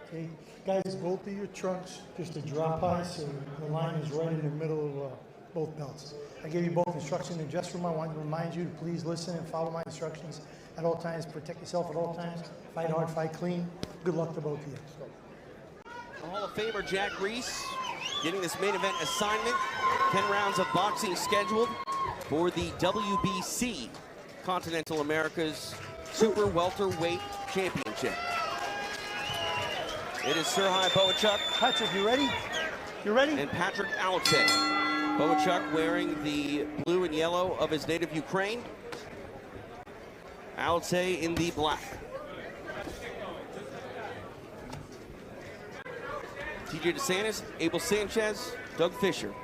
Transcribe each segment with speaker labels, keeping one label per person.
Speaker 1: Okay, guys, both of your trunks just a drop high, so the line is right in the middle of both belts. I gave you both instructions, and just I want to remind you to please listen and follow my instructions at all times. Protect yourself at all times. Fight hard, fight clean. Good luck to both of you.
Speaker 2: Hall of Famer Jack Reese getting this main event assignment. 10 rounds of boxing scheduled for the WBC, Continental America's Super Welterweight Championship. It is Serhii Bohachuk.
Speaker 1: Patrick, you ready? You ready?
Speaker 2: And Patrick Allotey. Bohachuk wearing the blue and yellow of his native Ukraine. Allotey in the black. TJ DeSantis, Abel Sanchez, Doug Fisher.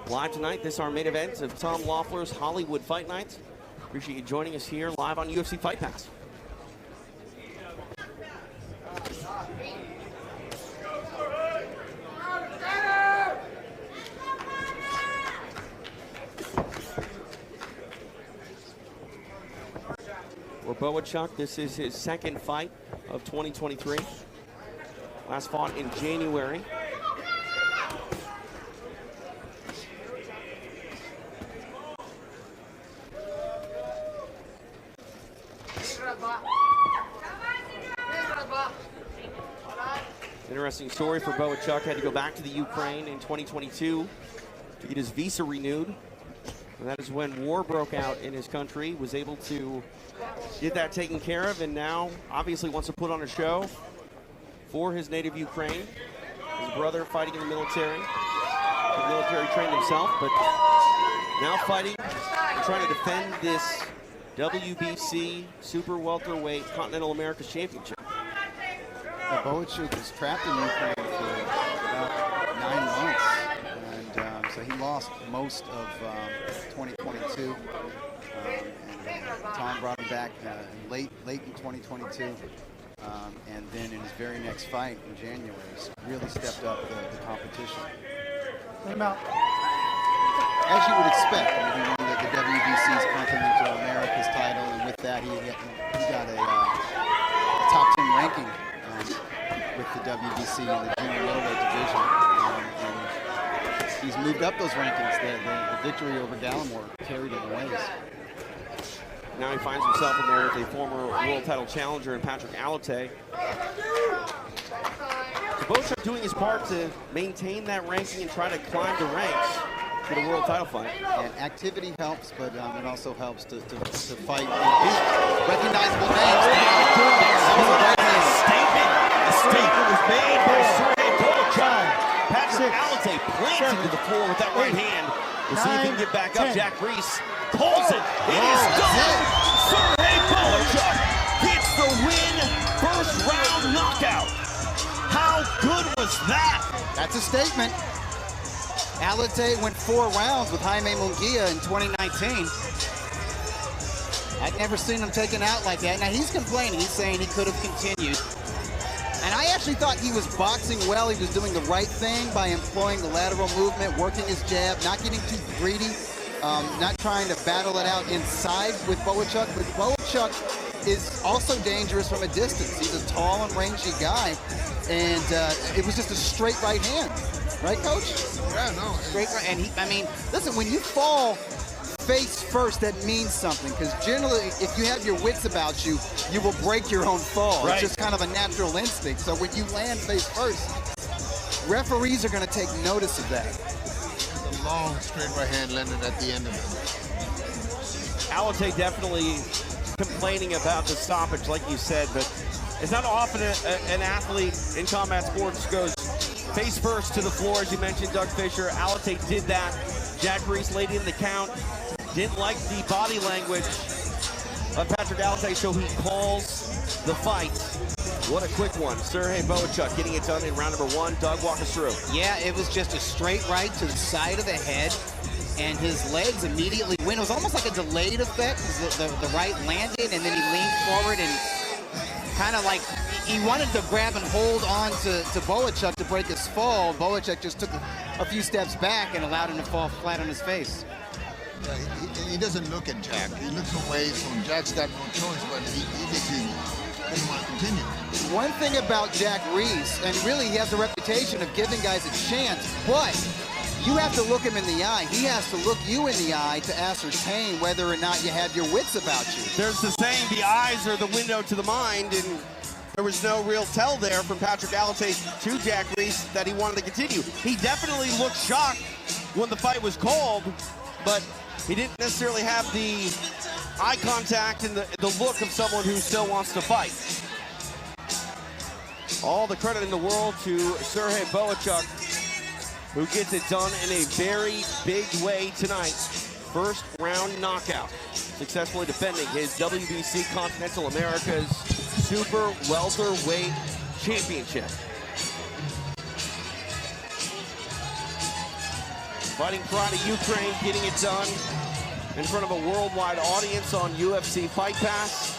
Speaker 2: Live tonight, this is our main event of Tom Loeffler's Hollywood Fight Night. Appreciate you joining us here live on UFC Fight Pass. For Bohachuk, this is his second fight of 2023. Last fought in January. Interesting story for Bohachuk. Had to go back to the Ukraine in 2022 to get his visa renewed. And that is when war broke out in his country. Was able to get that taken care of, and now obviously wants to put on a show for his native Ukraine. His brother fighting in the military. He's military trained himself, but now fighting and trying to defend this WBC Super Welterweight Continental America's Championship.
Speaker 3: Bohachuk was trapped in Ukraine for about 9 months, and so he lost most of 2022. Tom brought him back late in 2022, and then in his very next fight in January, he's really stepped up the competition. As you would expect, he won the WBC's Continental America's title, and with that, he got a top 10 ranking with the WBC in the junior middleweight division. And he's moved up those rankings. The victory over Gallimore carried him away.
Speaker 2: Now he finds himself in there with a former world title challenger in Patrick Allotey. So Bohachuk doing his part to maintain that ranking and try to climb the ranks for the world title fight.
Speaker 3: And activity helps, but it also helps to fight and beat recognizable names.
Speaker 2: A statement was made by Serhii Bohachuk. Patrick Allotey plants into the floor with that right hand. We'll see if he can get back up. Jack Reese pulls it. It is done. Serhii Bohachuk gets the win. First round knockout. How good was that?
Speaker 3: That's a statement. Allotey went 4 rounds with Jaime Munguia in 2019. I'd never seen him taken out like that. Now he's complaining. He's saying he could have continued. And I actually thought he was boxing well. He was doing the right thing by employing the lateral movement, working his jab, not getting too greedy, not trying to battle it out inside with Bohachuk. But Bohachuk is also dangerous from a distance. He's a tall and rangy guy. And it was just a straight right hand. Right, Coach?
Speaker 4: Yeah, no.
Speaker 3: Straight right. And I mean, listen, when you fall face first, that means something, because generally if you have your wits about you, you will break your own fall. Right. It's just kind of a natural instinct. So when you land face first, referees are going to take notice of that.
Speaker 4: It's a long straight right hand landed at the end of it.
Speaker 2: Allotey definitely complaining about the stoppage, like you said, but it's not often an athlete in combat sports goes face first to the floor, as you mentioned, Doug Fisher. Allotey did that. Jack Reese laid in the count. Didn't like the body language of Patrick Allotey, so he calls the fight. What a quick one. Serhii Bohachuk getting it done in round number 1. Doug, walk us through.
Speaker 3: Yeah, it was just a straight right to the side of the head, and his legs immediately went. It was almost like a delayed effect. The right landed, and then he leaned forward and kind of like he wanted to grab and hold on to Bohachuk to break his fall. Bohachuk just took a few steps back and allowed him to fall flat on his face.
Speaker 4: Yeah, he doesn't look at Jack. He looks away, so Jack's got no choice, but he doesn't want to continue.
Speaker 3: One thing about Jack Reese, and really he has a reputation of giving guys a chance, but you have to look him in the eye. He has to look you in the eye to ascertain whether or not you have your wits about you.
Speaker 2: There's the saying, the eyes are the window to the mind, and there was no real tell there from Patrick Allotey to Jack Reese that he wanted to continue. He definitely looked shocked when the fight was called, but he didn't necessarily have the eye contact and the look of someone who still wants to fight. All the credit in the world to Serhii Bohachuk, who gets it done in a very big way tonight. First round knockout, successfully defending his WBC Continental America's Super Welterweight Championship. Fighting pride of Ukraine, getting it done in front of a worldwide audience on UFC Fight Pass.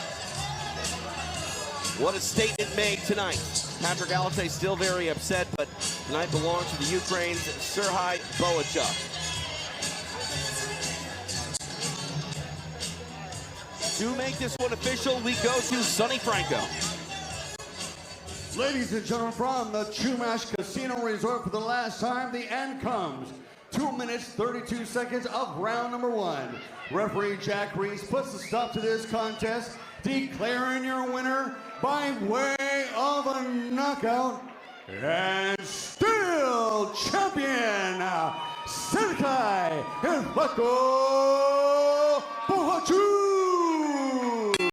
Speaker 2: What a statement made tonight. Patrick Allotey still very upset, but tonight belongs to the Ukraine's Serhii Bohachuk. To make this one official, we go to Sonny Franco.
Speaker 5: Ladies and gentlemen, from the Chumash Casino Resort for the last time, the end comes. 2 minutes, 32 seconds of round number 1. Referee Jack Reese puts a stop to this contest, declaring your winner by way of a knockout and still champion, Serhii Bohachuk.